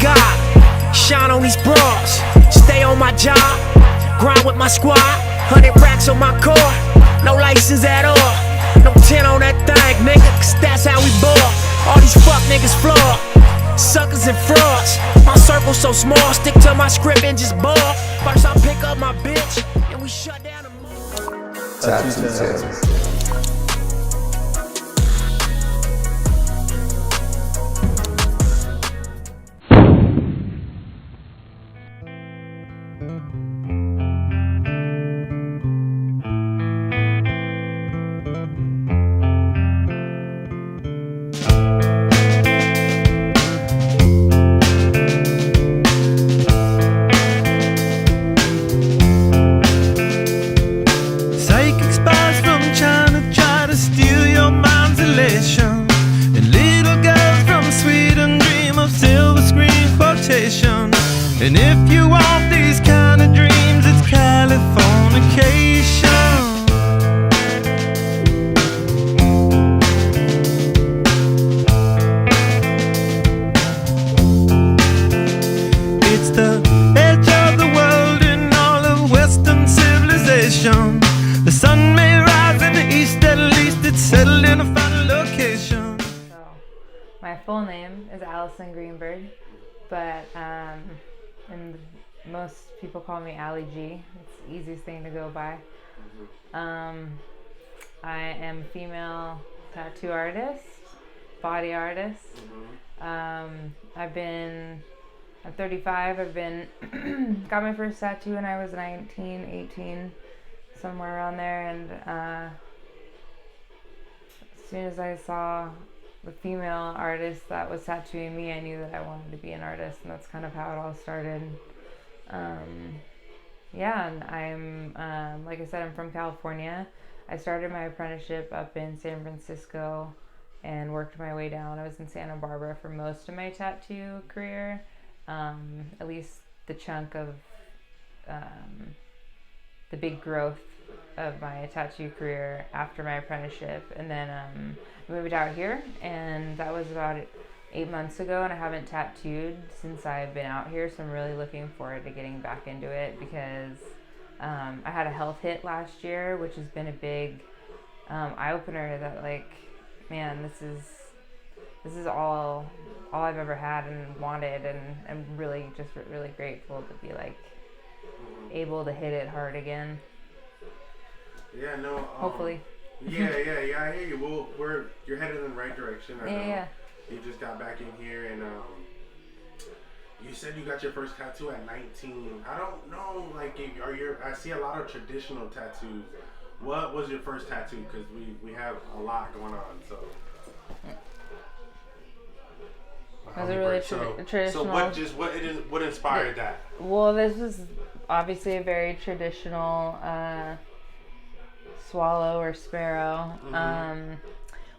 God. Shine on these bras. Stay on my job. Grind with my squad. 100 racks on my car. No license at all. No 10 on that thing, nigga, 'cause that's how we ball. All these fuck niggas flawed. Suckers and frauds. My circle so small. Stick to my script and just ball. First I pick up my bitch and we shut down the mall. Tattoo Tales. And if you want these kind of dreams, it's Californication. It's the edge of the world in all of Western civilization. The sun may rise in the east, at least it's settled in a final location. So, my full name is Allison Greenberg, but and most people call me Allie G. It's the easiest thing to go by. I am a female tattoo artist, body artist. I'm 35. I've been got my first tattoo when I was 19, 18, somewhere around there. And as soon as I saw the female artist that was tattooing me, I knew that I wanted to be an artist, and that's kind of how it all started. And I'm, like I said, I'm from California. I started my apprenticeship up in San Francisco and worked my way down. I was in Santa Barbara for most of my tattoo career, at least the chunk of the big growth of my tattoo career after my apprenticeship. And then moved out here, and that was about 8 months ago, and I haven't tattooed since I've been out here, so I'm really looking forward to getting back into it because I had a health hit last year, which has been a big eye-opener that, like, man, this is all I've ever had and wanted, and I'm really grateful to be, like, able to hit it hard again. Yeah, no. Hopefully. Yeah, I hear you. Well, you're headed in the right direction. Yeah. You just got back in here, and you said you got your first tattoo at 19. I don't know, like, I see a lot of traditional tattoos. What was your first tattoo? Because we have a lot going on, so. Was it really traditional? So what inspired that? Well, this was obviously a very traditional swallow or sparrow. Mm-hmm.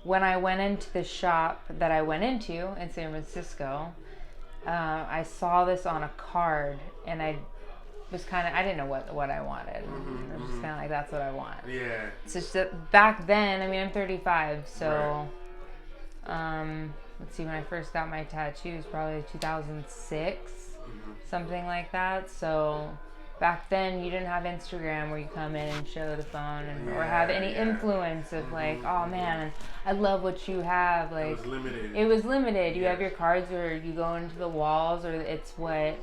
When I went into the shop that I went into in San Francisco, I saw this on a card, and I didn't know what I wanted. I was just kind of like, that's what I want. Yeah. It's just that back then, I mean, I'm 35, so let's see, when I first got my tattoos, probably 2006, something like that. So back then, you didn't have Instagram where you come in and show the phone or have any influence of like, oh man, I love what you have. Like, it was limited. It was limited. You have your cards where you go into the walls, or it's what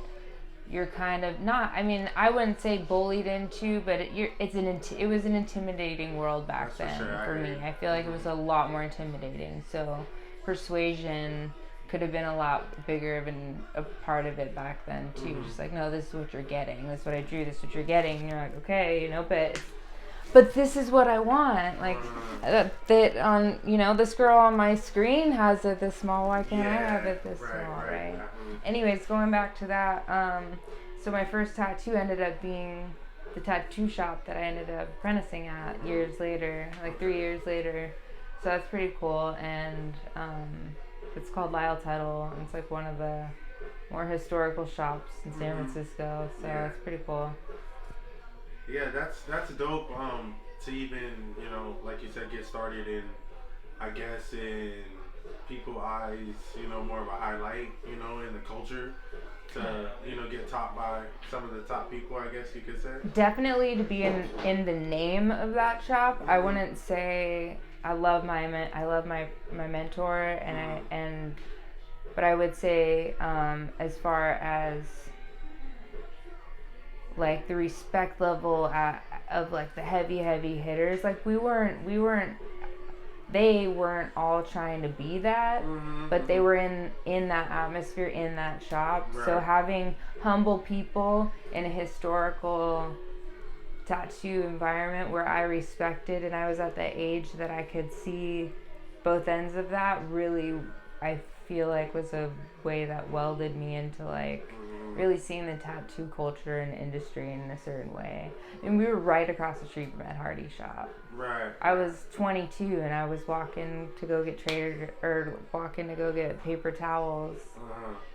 you're kind of not. I mean, I wouldn't say bullied into, but it was an intimidating world back then for me. I feel like it was a lot more intimidating. So persuasion could have been a lot bigger of a part of it back then too. Just like, no, this is what you're getting. This is what I drew. This is what you're getting. And you're like, okay, but this is what I want. Like that on, this girl on my screen has it this small. Why can't I have it this small, right? Anyways, going back to that. So my first tattoo ended up being the tattoo shop that I ended up apprenticing at years later, like 3 years later. So that's pretty cool. And it's called Lyle Tuttle, and it's like one of the more historical shops in San Francisco. So it's pretty cool. Yeah, that's dope. To even, like you said, get started in, I guess, in people eyes, more of a highlight, in the culture to, get taught by some of the top people, I guess you could say? Definitely to be in the name of that shop. I wouldn't say I love my mentor and but I would say as far as like the respect level of like the heavy hitters, like they weren't all trying to be that, but they were in that atmosphere, in that shop. Right. So having humble people in a historical tattoo environment where I respected and I was at the age that I could see both ends of that, really, I feel like was a way that welded me into like really seeing the tattoo culture and industry in a certain way. And we were right across the street from Ed Hardy's shop. Right. I was 22 and I was walking to go get paper towels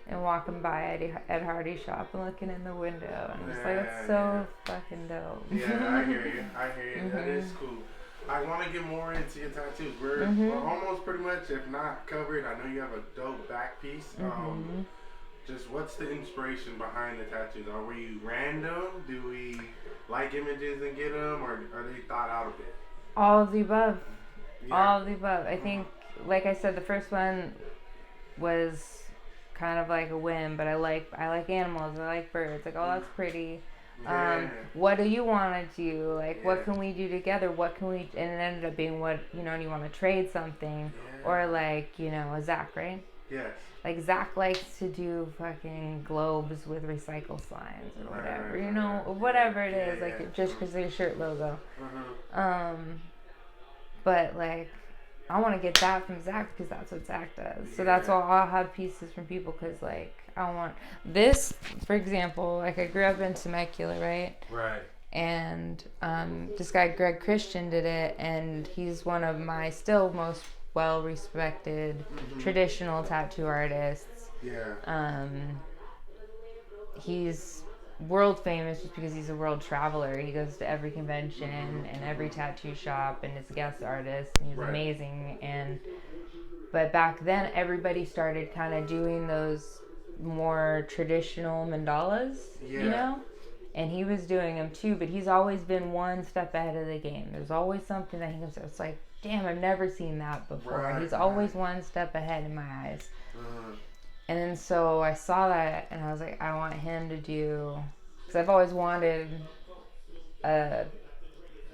and walking by Ed Hardy's shop and looking in the window and I'm just like, that's so fucking dope. Yeah, I hear you. That is cool. I want to get more into your tattoos. We're almost pretty much, if not covered. I know you have a dope back piece. Just what's the inspiration behind the tattoos? Are we random? Do we like images and get them, or are they thought out a bit? All of the above. Yeah. All of the above. I think, like I said, the first one was kind of like a whim, but I like animals. I like birds. Like, oh, that's pretty. Yeah. What do you want to do? Like, what can we do together? What can we? And it ended up being what, and you want to trade something, or like, a Zach, right? Yes. Like Zach likes to do fucking globes with recycle signs or whatever, whatever it is, like just because they're shirt logo. But like, I want to get that from Zach because that's what Zach does. So that's why I'll have pieces from people because like I want this, for example. Like I grew up in Temecula, right? Right. And this guy Greg Christian did it, and he's one of my still most well-respected traditional tattoo artists. Yeah. He's world famous just because he's a world traveler. He goes to every convention and every tattoo shop and is a guest artist, and he's amazing. But back then everybody started kind of doing those more traditional mandalas, and he was doing them too, but he's always been one step ahead of the game. There's always something that he can say. It's like, damn, I've never seen that before. He's always one step ahead in my eyes. And then so I saw that and I was like, I want him to do, because I've always wanted a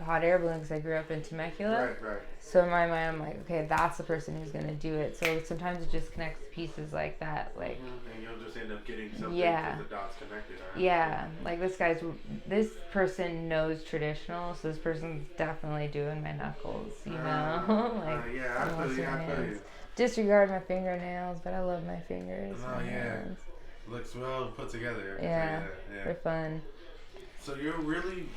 hot air balloon because I grew up in Temecula. Right. So in my mind, I'm like, okay, that's the person who's going to do it. So sometimes it just connects pieces like that. Like, and you'll just end up getting something because the dots connected. Yeah, like this person knows traditional, so this person's definitely doing my knuckles, I feel you. Disregard my fingernails, but I love my fingers. Hands. Looks well put together. Yeah, they're fun. So you're really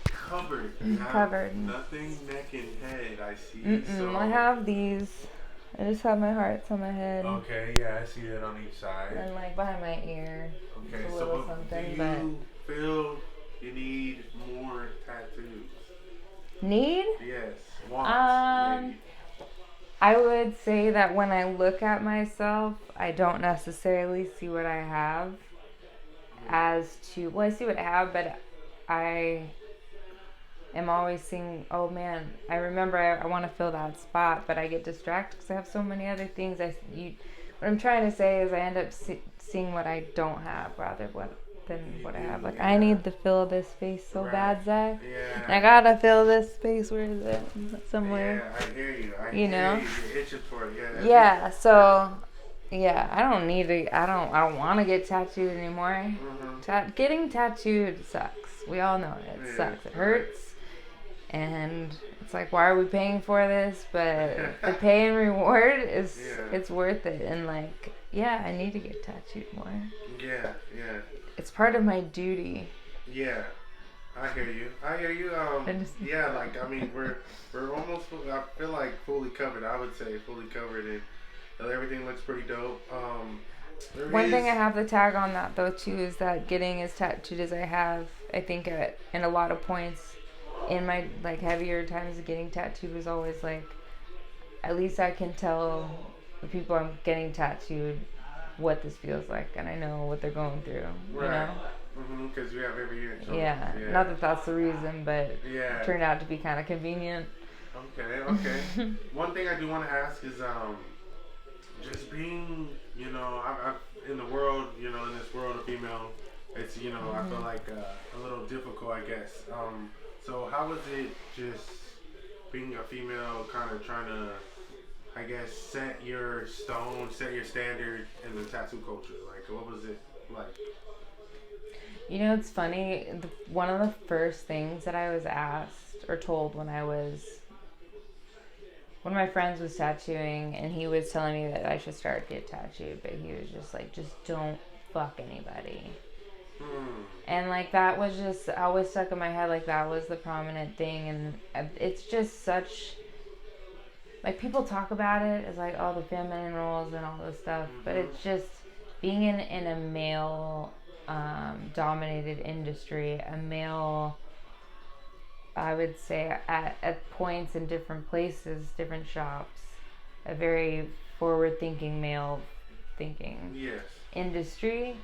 covered. Covered. Nothing neck and head, I see. So I have these. I just have my hearts on my head. Okay, I see that on each side. And like behind my ear. Okay, a so little something, do you feel you need more tattoos? Need? Yes. Want, maybe. I would say that when I look at myself, I don't necessarily see what I have I see what I have, but I am always seeing, oh man, I remember I want to fill that spot, but I get distracted because I have so many other things. What I'm trying to say is I end up seeing what I don't have rather than what I have. Like, I need to fill this space so bad, Zach. Yeah. And I gotta fill this space. Where is it? Somewhere. Yeah, I hear you. I hear you. You're itching for it. Yeah. So, yeah, I don't need to. I don't want to get tattooed anymore. Getting tattooed sucks. We all know it sucks. It hurts, and it's like, why are we paying for this? But the pay and reward is it's worth it. And like, I need to get tattooed more. Yeah. It's part of my duty. Yeah, I hear you. Like, I mean, we're almost, I feel like fully covered. I would say fully covered, and everything looks pretty dope. One thing I have to tag on that though too is that getting as tattooed as I have, I think in a lot of points in my like heavier times of getting tattooed was always like, at least I can tell the people I'm getting tattooed what this feels like, and I know what they're going through. You know? Because you have every year. Yeah. Not that that's the reason, but yeah. it turned out to be kind of convenient. Okay. One thing I do want to ask is just being, you know, I've in the world, you know, in this world of female, it's, you know, I feel like a little difficult, I guess. So how was it just being a female, kind of trying to, I guess, set your standard in the tattoo culture? Like, what was it like? You know, it's funny. One of the first things that I was asked or told when one of my friends was tattooing, and he was telling me that I should start get tattooed, but he was just like, just don't fuck anybody. And like that was just always stuck in my head, like that was the prominent thing, and it's just such, like, people talk about it as like, oh, the feminine roles and all this stuff, but it's just being in a male dominated industry, a male, I would say at points in different places, different shops, a very forward thinking male thinking industry.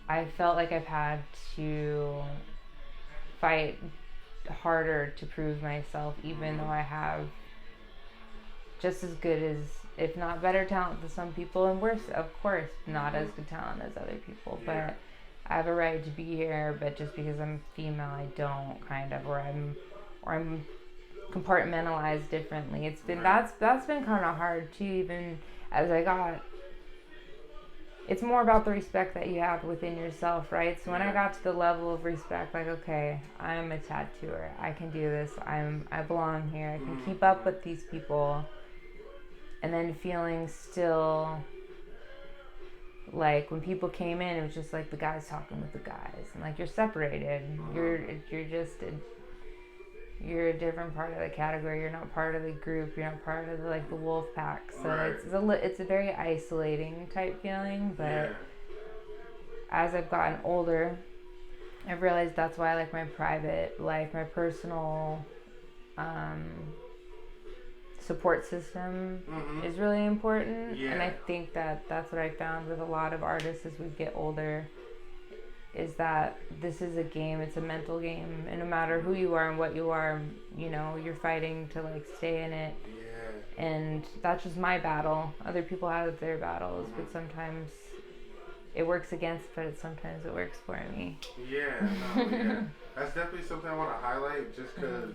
I felt like I've had to fight harder to prove myself, even though I have just as good as, if not better talent than some people, and worse, of course, not as good talent as other people, but I have a right to be here. But just because I'm female, I don't, kind of, or I'm compartmentalized differently. It's been that's been kind of hard too, even as I got. It's more about the respect that you have within yourself, right? So when I got to the level of respect, like, okay, I'm a tattooer, I can do this, I belong here, I can keep up with these people, and then feeling still like when people came in, it was just like the guys talking with the guys, and like you're separated, you're a different part of the category. You're not part of the group. You're not part of the wolf pack. So it's a very isolating type feeling. But as I've gotten older, I've realized that's why I like my private life, my personal support system is really important. And I think that's what I found with a lot of artists as we get older, is that this is a game, it's a mental game, and no matter who you are and what you are, you know, you're fighting to like stay in it. And that's just my battle. Other people have their battles, but sometimes it works against, but sometimes it works for me. That's definitely something I want to highlight, just because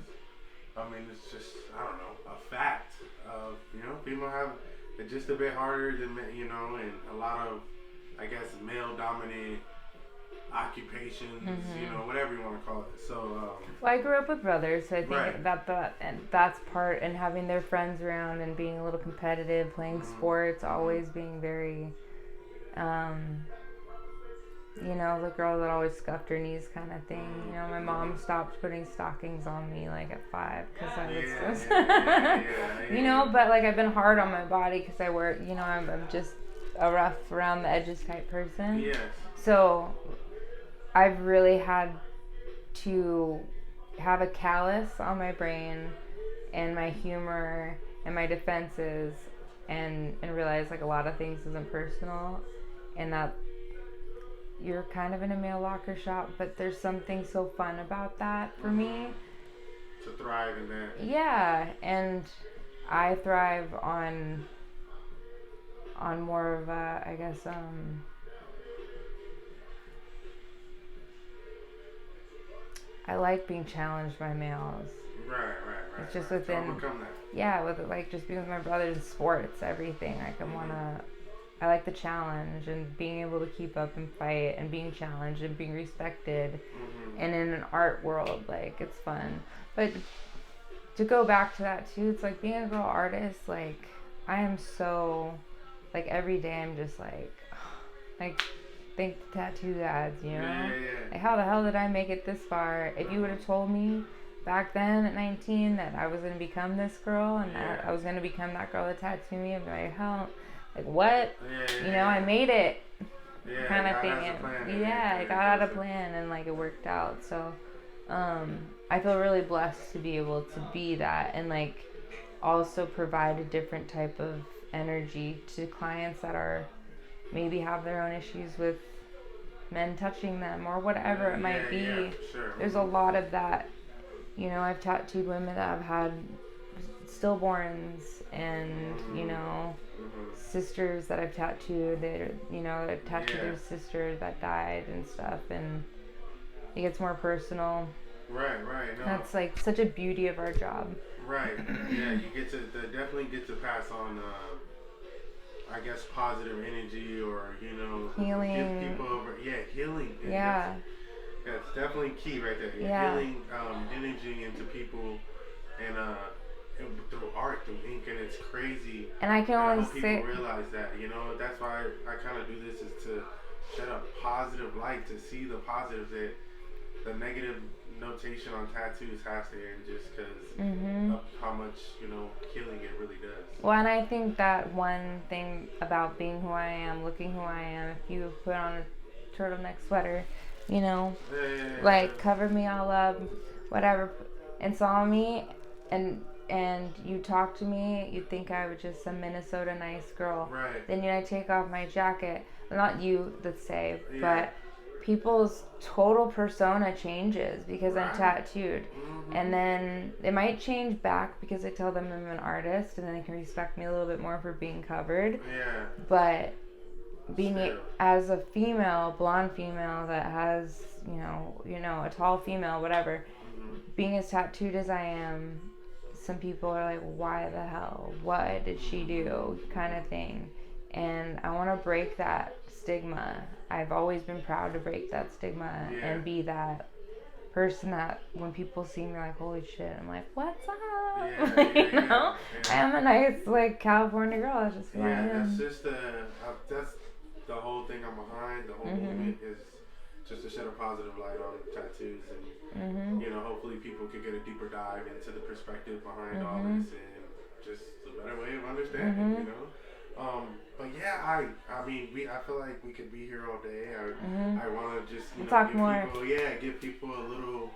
I mean, it's just, I don't know, a fact of, you know, people have it just a bit harder than men, you know, and a lot of, I guess, male dominant occupations, you know, whatever you want to call it. So well, I grew up with brothers, so I think that's part, and having their friends around and being a little competitive, playing sports, always being very you know, the girl that always scuffed her knees kind of thing. You know, my mom stopped putting stockings on me like at 5 because I was you know, but like I've been hard on my body because I wear, you know, I'm just a rough around the edges type person. So I've really had to have a callus on my brain and my humor and my defenses, and realize like a lot of things isn't personal, and that you're kind of in a male locker shop, but there's something so fun about that for me. To thrive in that. Yeah, and I thrive on more of a, I guess, I like being challenged by males. Right. It's just within, with it, like just being with my brothers in sports, everything. Like I like the challenge and being able to keep up and fight and being challenged and being respected. And in an art world, like it's fun. But to go back to that too, it's like being a girl artist, like I am so, like every day I'm just like thank the tattoo gods, you know? Like how the hell did I make it this far? If you would have told me back then at 19 that I was going to become this girl and that I was going to become that girl that tattooed me, I'd be like, hell, like what? You know, I made it. Kind of thing. I got out a plan and like it worked out. So I feel really blessed to be able to be that, and like also provide a different type of energy to clients that are maybe have their own issues with men touching them or whatever it might be. Yeah, sure. There's a lot of that. You know, I've tattooed women that have had stillborns and, you know, sisters that I've tattooed. They're, you know, I've tattooed their sister that died and stuff, and it gets more personal. Right. No. That's like such a beauty of our job. Right. Yeah, you get to definitely get to pass on, I guess, positive energy, or you know, Healing. give people over. Yeah, healing. Yeah. That's definitely key right there. Yeah. Healing energy into people, and through art, through ink, and it's crazy. And I can I only hope say, people realize that. You know, that's why I kind of do this, is to shed a positive light, to see the positives, that the negative notation on tattoos has to end, just because of how much, you know, killing it really does. well, and I think that one thing about being who I am, looking who I am, if you put on a turtleneck sweater, you know, like cover me all up, whatever, and saw me, and you talk to me, you'd think I was just some Minnesota nice girl. Right. Then I take off my jacket, not you, let's say, but people's total persona changes because I'm tattooed. And then it might change back because I tell them I'm an artist, and then they can respect me a little bit more for being covered. Yeah. But being as a female, blonde female that has, you know, a tall female, whatever, being as tattooed as I am, some people are like, why the hell? What did she do? Kind of thing. And I want to break that stigma. I've always been proud to break that stigma and be that person that when people see me, like, holy shit, I'm like, what's up? You know? I am a nice, like, California girl. That's just who I am. That's just that's the whole thing I'm behind. The whole movement is just to shed a positive light on tattoos, and you know, hopefully people could get a deeper dive into the perspective behind all this, and just a better way of understanding, you know. But yeah, I mean, I feel like we could be here all day. I want to just, you know, talk more. Give people a little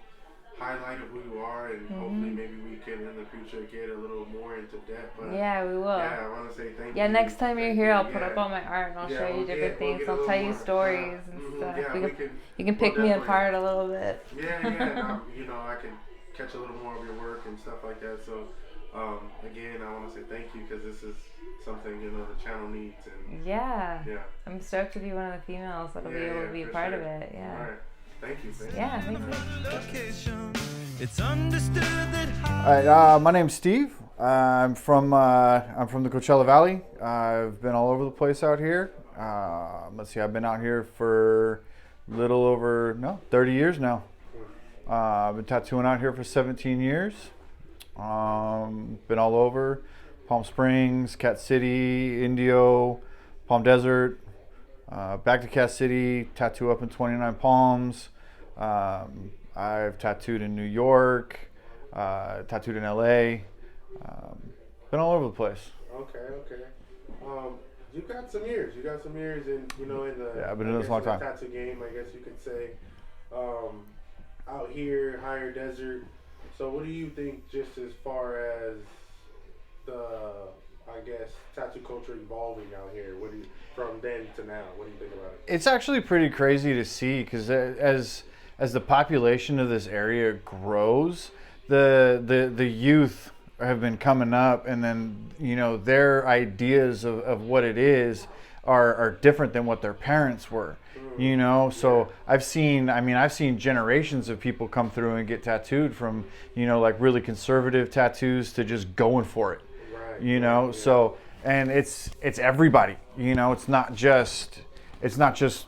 highlight of who you are, and hopefully maybe we can in the future get a little more into depth. But yeah, we will. Yeah, I want to say thank you. Yeah, next time you're here, I'll put up all my art and I'll show you different things. I'll tell you stories and stuff. You can pick me apart a little bit. Yeah. You know, I can catch a little more of your work and stuff like that. So, again, I want to say thank you, because this is something, you know, the channel needs. And yeah. I'm stoked to be one of the females that'll be able to be a part of it. Yeah. All right. Thank you. Yeah, thank you. It's understood that All right, my name's Steve. I'm from the Coachella Valley. I've been all over the place out here. Let's see, I've been out here for a little over 30 years now. I've been tattooing out here for 17 years. Been all over Palm Springs, Cat City, Indio, Palm Desert, back to Cat City, tattoo up in 29 Palms. I've tattooed in New York, tattooed in LA, been all over the place. Okay. You got some years. In, you know, in the I've been doing this a long time. Tattoo game, I guess you could say. Out here, higher desert. So, what do you think, just as far as the, I guess, tattoo culture evolving out here? From then to now? What do you think about it? It's actually pretty crazy to see, because as the population of this area grows, the youth have been coming up, and then, you know, their ideas of what it is are different than what their parents were. You know, so I've seen generations of people come through and get tattooed, from, you know, like really conservative tattoos to just going for it. Right. You know, so, and it's everybody. You know, it's not just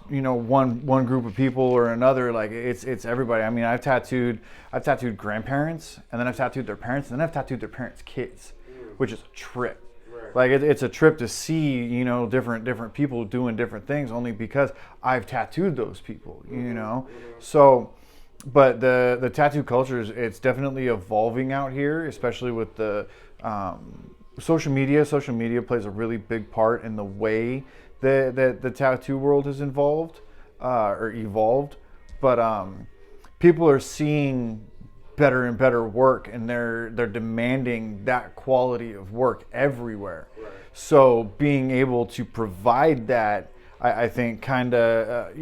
you know, one group of people or another. Like it's everybody. I mean, I've tattooed grandparents, and then I've tattooed their parents, and then I've tattooed their parents' kids, which is a trip. Like it's a trip to see, you know, different people doing different things, only because I've tattooed those people, you know. So, but the tattoo culture it's definitely evolving out here, especially with the social media. Social media plays a really big part in the way that the tattoo world has evolved. But people are seeing better and better work, and they're demanding that quality of work everywhere. Right. So being able to provide that, I think, kind of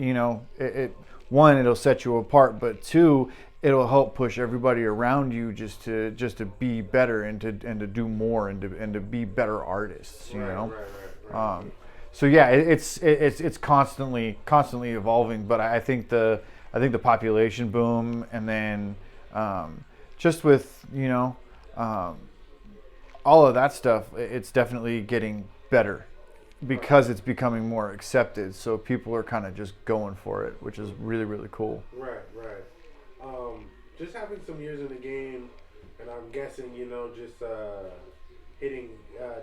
one, it'll set you apart, but two, it'll help push everybody around you just to be better and to do more and to be better artists. Right. So yeah, it's constantly evolving, but I think the population boom, and then just with all of that stuff, it's definitely getting better because it's becoming more accepted. So people are kind of just going for it, which is really, really cool. Right. Just having some years in the game, and I'm guessing just hitting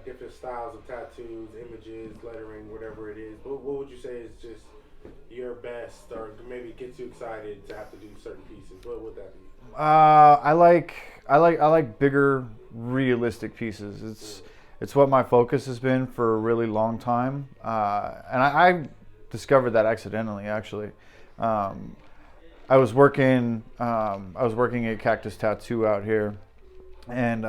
different styles of tattoos, images, lettering, whatever it is. But what would you say is just your best, or maybe gets you excited to have to do certain pieces? What would that be? I like bigger, realistic pieces. It's what my focus has been for a really long time, and I discovered that accidentally, actually. I was working at Cactus Tattoo out here, and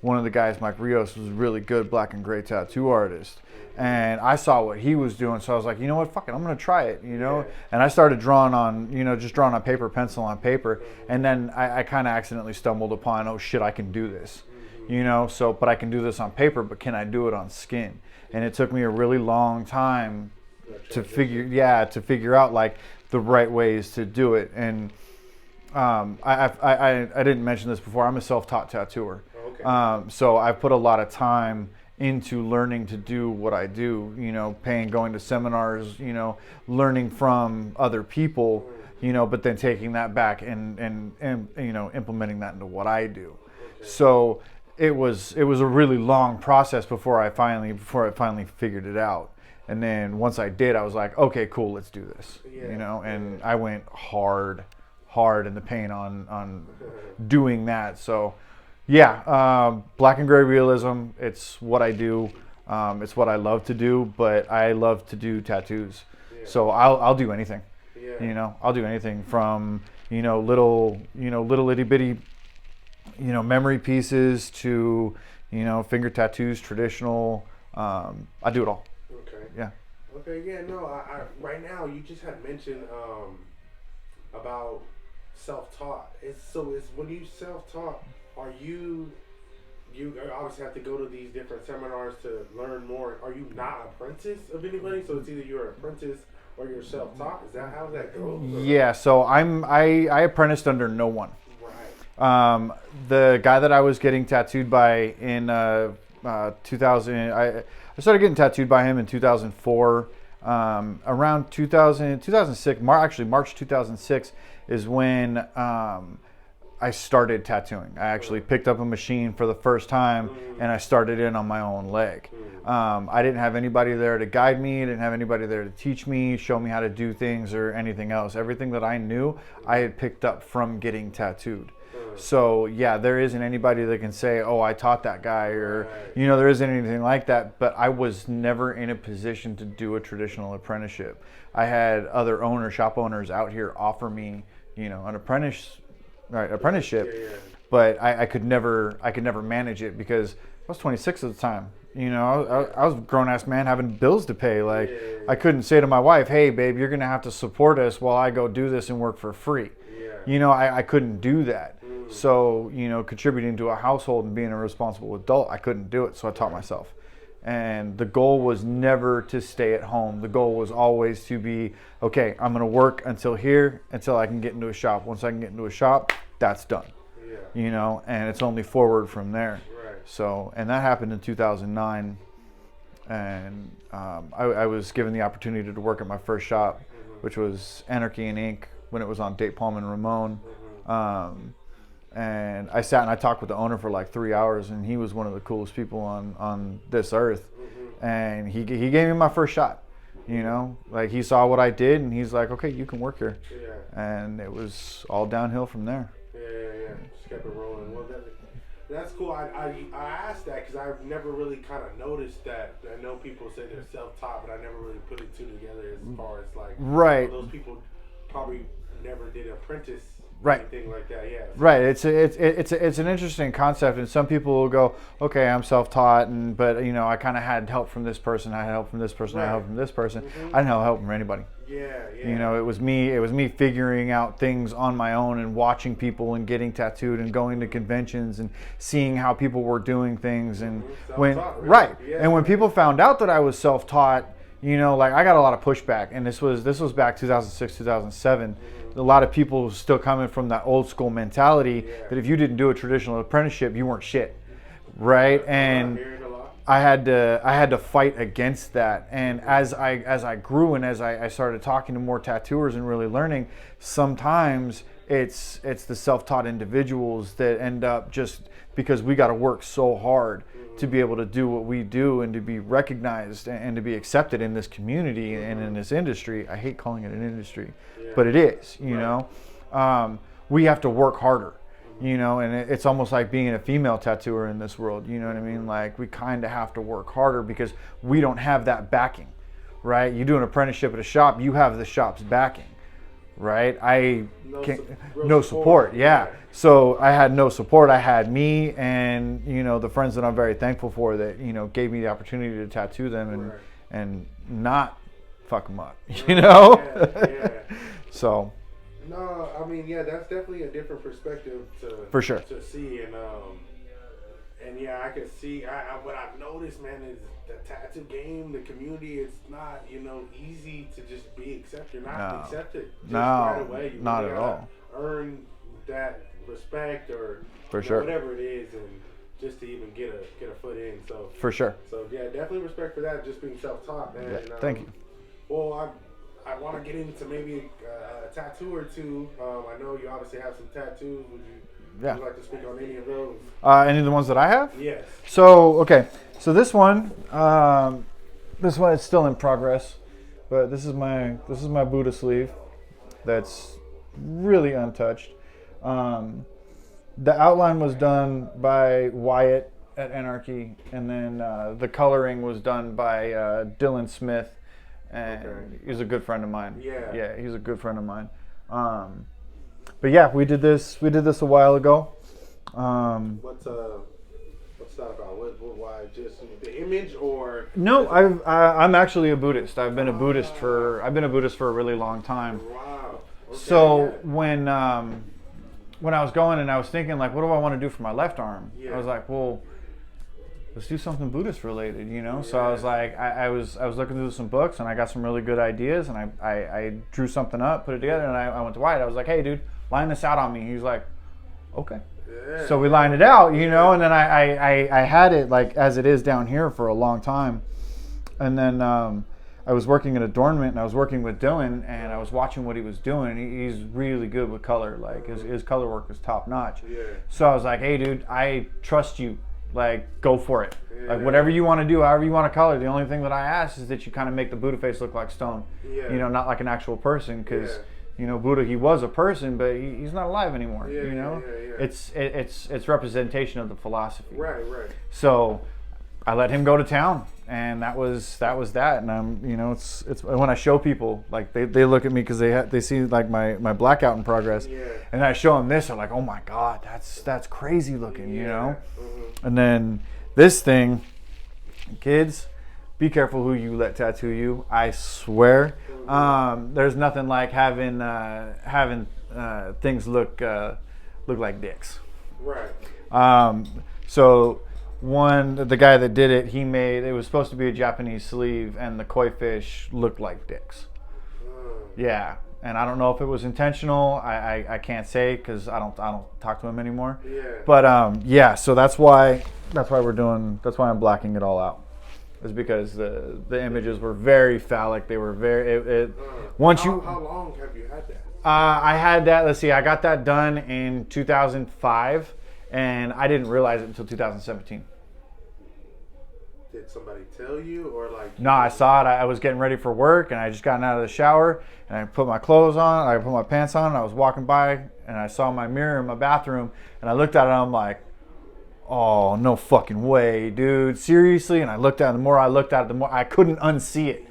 one of the guys, Mike Rios, was a really good black and gray tattoo artist. And I saw what he was doing, so I was like, you know what, fuck it, I'm gonna try it, Yeah. And I started drawing on, just drawing on paper, pencil on paper, and then I kind of accidentally stumbled upon, oh shit, I can do this, but I can do this on paper, but can I do it on skin? And it took me a really long time to figure out like the right ways to do it. And I didn't mention this before, I'm a self-taught tattooer. Okay. So I put a lot of time into learning to do what I do, going to seminars, learning from other people, but then taking that back and implementing that into what I do. Okay. So it was a really long process before I finally figured it out. And then once I did, I was like, okay, cool, let's do this. Yeah. And I went hard in the paint on doing that. So yeah, black and gray realism, it's what I do. It's what I love to do, but I love to do tattoos. Yeah. So I'll do anything. Yeah. I'll do anything from, little itty bitty, memory pieces to, finger tattoos, traditional. I do it all. Okay. Yeah. Okay. Yeah. No. I right now you just had mentioned about self-taught. It's when you self-taught, are you obviously have to go to these different seminars to learn more. Are you not an apprentice of anybody? So it's either you're an apprentice or you're self-taught. Is that how that goes? Yeah. So I apprenticed under no one. Right. The guy that I was getting tattooed by in 2000, I started getting tattooed by him in 2004. Around 2006, March 2006 is when I started tattooing. I actually picked up a machine for the first time, and I started in on my own leg. I didn't have anybody there to guide me. I didn't have anybody there to teach me, show me how to do things or anything else. Everything that I knew, I had picked up from getting tattooed. So yeah, there isn't anybody that can say, oh, I taught that guy, or there isn't anything like that. But I was never in a position to do a traditional apprenticeship. I had other shop owners out here offer me, an apprenticeship, but I could never manage it because I was 26 at the time. I was a grown ass man having bills to pay. Like I couldn't say to my wife, hey babe, you're gonna have to support us while I go do this and work for free. I couldn't do that. So, contributing to a household and being a responsible adult, I couldn't do it. So I taught myself. And the goal was never to stay at home. The goal was always to be, okay, I'm going to work until I can get into a shop. Once I can get into a shop, that's done. Yeah. And it's only forward from there. Right. So, and that happened in 2009. And I was given the opportunity to work at my first shop, which was Anarchy and Ink, when it was on Date Palm and Ramon. And I sat and I talked with the owner for like 3 hours, and he was one of the coolest people on this earth. And he gave me my first shot. Like he saw what I did, and he's like, okay, you can work here. Yeah. And it was all downhill from there. Yeah. Just kept it rolling. Well, that's cool. I asked that because I've never really kind of noticed that. I know people say they're self-taught, but I never really put it two together as far as like, right. Those people probably never did apprentice Right. anything like that. Yeah. Right. It's an interesting concept, and some people will go, okay, I'm self-taught, but you know, I kind of had help from this person, I had help from this person, I had help from this person. I didn't have help from anybody. Yeah. You know, it was me figuring out things on my own and watching people and getting tattooed and going to conventions and seeing how people were doing things. And when Self-taught, really. right, Yeah. and when people found out that I was self-taught, you know, like I got a lot of pushback, and this was back 2006, 2007. A lot of people still coming from that old school mentality that if you didn't do a traditional apprenticeship, you weren't shit, right? And Hearing a lot. I had to fight against that. And as I grew and as I started talking to more tattooers and really learning, sometimes it's the self-taught individuals that end up, just because we got to work so hard to be able to do what we do and to be recognized and to be accepted in this community and in this industry. I hate calling it an industry, but it is, you know. We have to work harder, you know, and it's almost like being a female tattooer in this world, you know what I mean? Like, we kind of have to work harder because we don't have that backing, right? You do an apprenticeship at a shop, you have the shop's backing, right? No support, yeah. So I had no support. I had me and, you know, the friends that I'm very thankful for that, you know, gave me the opportunity to tattoo them and not fuck them up, you know? Yeah. So. No, I mean, yeah, that's definitely a different perspective For sure. to see, and yeah, I can see. What I've noticed, man, is the tattoo game, the community. It's not, you know, easy to just be accepted. You're not accepted just right away. You not really at all. Earn that respect or For sure. whatever it is, and just to even get a foot in. So For sure. So yeah, definitely respect for that. Just being self-taught, man. Yeah, And, thank you. Well, I want to get into maybe a tattoo or two. I know you obviously have some tattoos. Would you like to speak on any of those? Any of the ones that I have? Yes. So, okay. So this one is still in progress, but this is my Buddha sleeve that's really untouched. The outline was done by Wyatt at Anarchy, and then the coloring was done by Dylan Smith, and he's a good friend of mine. Yeah, he's a good friend of mine. But yeah, we did this a while ago. What's that about? Why just the image or? No, I'm actually a Buddhist. I've been a Buddhist for a really long time. Wow. Okay, So when I was going and I was thinking, like, what do I want to do for my left arm? Yeah. I was like, well, let's do something Buddhist related, you know? So I was like, I was looking through some books and I got some really good ideas, and I drew something up, put it together, and I went to Wyatt. I was like, hey, dude, line this out on me. He's like, okay. Yeah. So we lined it out, you know, and then I had it like as it is down here for a long time. And then I was working at Adornment, and I was working with Dylan, and I was watching what he was doing. He's really good with color. Like, his color work is top notch. Yeah. So I was like, hey, dude, I trust you. Like, go for it. Like, whatever you want to do, however you want to color. The only thing that I ask is that you kind of make the Buddha face look like stone. Yeah. You know, not like an actual person, because Yeah. you know, Buddha, he was a person, but he's not alive anymore. Yeah, you know, yeah. it's representation of the philosophy. Right. So I let him go to town, and that was that. And I'm, you know, it's when I show people, like, they look at me because they see like my blackout in progress, Yeah. and I show them this, they're like, oh my God, that's crazy looking, you know. Mm-hmm. And then this thing, kids, be careful who you let tattoo you. I swear, there's nothing like having things look like dicks. Right. So the guy that did it, it was supposed to be a Japanese sleeve, and the koi fish looked like dicks. Yeah, and I don't know if it was intentional. I can't say because I don't talk to him anymore. Yeah. But yeah, so that's why I'm blacking it all out. Is because the images were very phallic. They were very. How long have you had that? I had that. Let's see. I got that done in 2005, and I didn't realize it until 2017. Did somebody tell you, or like? No, I saw it. I was getting ready for work, and I just gotten out of the shower, and I put my clothes on. I put my pants on. And I was walking by, and I saw my mirror in my bathroom, and I looked at it. And I'm like, oh, no fucking way, dude. Seriously? And I looked at it. The more I looked at it, the more I couldn't unsee it.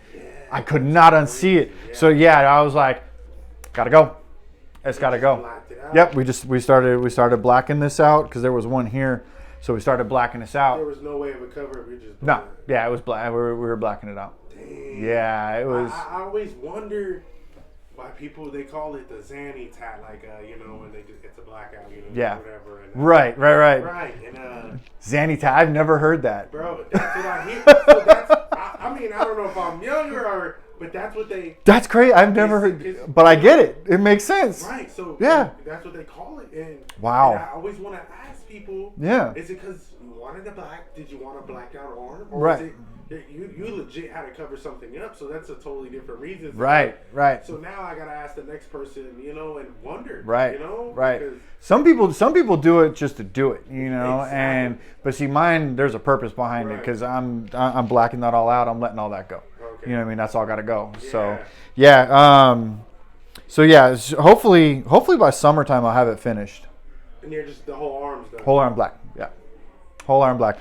I could not unsee it. So yeah, I was like, gotta go. It's got to go. Blacked it out. Yep, we started blacking this out because there was one here, so we started blacking this out. There was no way of a cover. We just No, yeah, it was black. We were blacking it out. Dang. Yeah, it was. I always wonder why people they call it the Zanny tat, like you know when they just it's a blackout, you know, Yeah. whatever. And, Right. Right, and Zanny tat. I've never heard that. bro, that's what I hear. So that's, I mean, I don't know if I'm younger but that's what they. That's crazy. I've never heard, but I get it. It makes sense. Right, so Yeah. that's what they call it. And Wow. and I always want to ask people. Yeah. Is it because you wanted a black? Did you want a blacked out arm? Or Right. Is it, you legit had to cover something up, so that's a totally different reason. So Right. So now I gotta ask the next person, you know, and wonder. Right. You know. Right. Because- Some people do it just to do it, you know. Exactly. And but see, mine there's a purpose behind it Right. because I'm blacking that all out. I'm letting all that go. Okay. You know what I mean? That's all got to go. So Yeah. yeah. So yeah. Hopefully by summertime I'll have it finished. And you're just the whole arm's done. Whole arm black. Yeah. Whole arm black.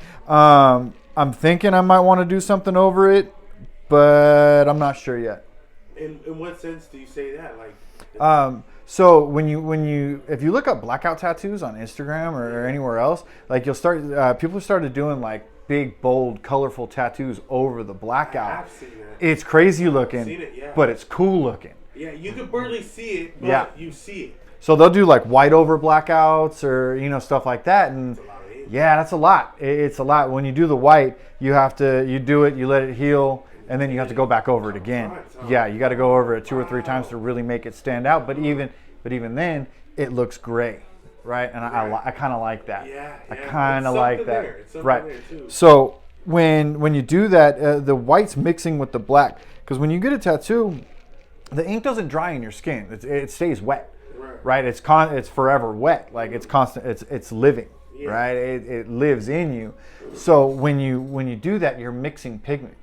I'm thinking I might want to do something over it, but I'm not sure yet. In what sense do you say that? Like. So when you if you look up blackout tattoos on Instagram or anywhere else, like you'll start people started doing like big, bold, colorful tattoos over the blackout. I've seen that. It's crazy looking, seen it, yeah. but it's cool looking. Yeah, you can barely see it, but Yeah. you see it. So they'll do like white over blackouts or stuff like that, and A lot of it. yeah, that's a lot. It's a lot. When you do the white, you do it, you let it heal, and then you have to go back over it again. Yeah, you got to go over it 2 or 3 times to really make it stand out. But even then, it looks gray, right? And I kind of like that. Yeah, I yeah. kind of It's like something that. there. It's something Right. there, too. So when you do that, the white's mixing with the black, because when you get a tattoo, the ink doesn't dry in your skin. It stays wet. Right, it's forever wet, like it's constant, it's living, Yeah. right? It lives in you. So when you do that, you're mixing pigment.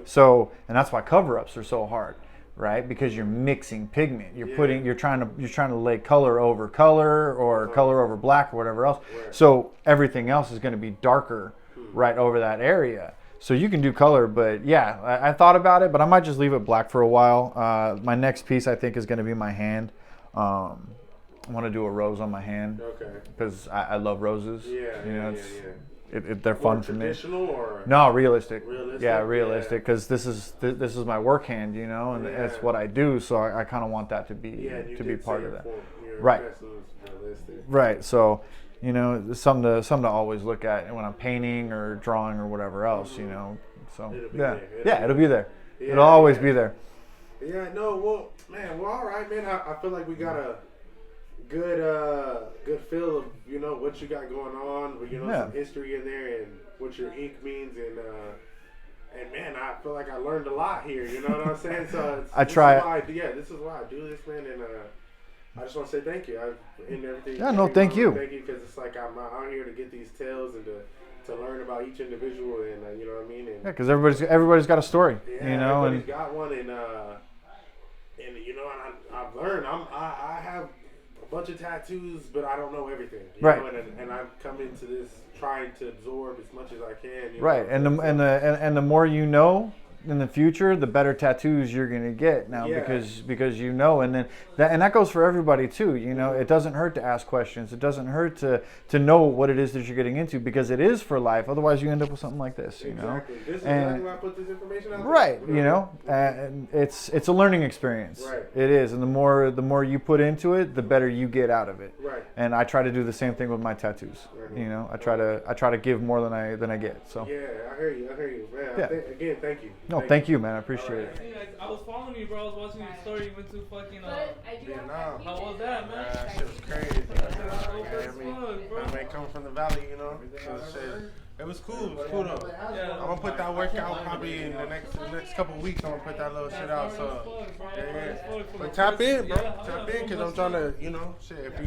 So, and that's why cover-ups are so hard, right? Because you're mixing pigment. You're trying to lay color over color or color over black or whatever else. So everything else is going to be darker right over that area. So you can do color, but yeah, I thought about it, but I might just leave it black for a while. My next piece I think is going to be my hand. I want to do a rose on my hand Okay. because I love roses. Yeah. They're fun for me. Traditional or. No, realistic. Realistic? Yeah, realistic. Because this is my work hand, and that's what I do. So I kind of want that to be Yeah, you to be did part say of that. your Right. dress was realistic. Right. So it's something to always look at when I'm painting or drawing or whatever else. So It'll be yeah, there. it'll be there. Yeah, It'll always yeah. be there. Yeah, no, well, man, all right, man. I feel like we got a good feel of what you got going on, but Yeah. some history in there and what your ink means, and man, I feel like I learned a lot here. You know what I'm saying? So this is why I do this, man, and I just want to say thank you. In everything. Yeah, no, thank you. Thank you, because it's like I'm out here to get these tales and to learn about each individual, and you know what I mean. And, Yeah, because everybody's got a story. yeah, And everybody's got one, and I've learned. I have a bunch of tattoos, but I don't know everything. You Right. know, and I've come into this trying to absorb as much as I can. right, and the more you know in the future, the better tattoos you're gonna get now, Yeah. because and then that goes for everybody too. It doesn't hurt to ask questions. It doesn't hurt to know what it is that you're getting into, because it is for life. Otherwise, you end up with something like this. Exactly. This is And- exactly why I put this information out there. Right, and it's a learning experience. Right. It is, and the more you put into it, the better you get out of it. Right. And I try to do the same thing with my tattoos. I try to give more than I get. So Yeah, I hear you, man. Yeah. Again, thank you. no, thank you, man. I appreciate it. Hey, I was following you, bro. I was watching your story. You went to fucking. Vietnam. How was that, man? That shit was crazy. I mean, coming from the valley, it was cool. It was cool though. Yeah. I'm gonna put that workout probably in the next couple of weeks. I'm gonna put that little shit out. So yeah. But tap in, bro. Tap in, cause I'm trying to, shit. If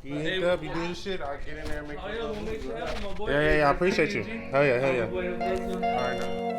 you hit up, you do this shit, I'll get in there and make Oh, it. yeah, we'll make sure happen, my boy. Yeah. I appreciate you. Hell yeah. Boy, All right, now.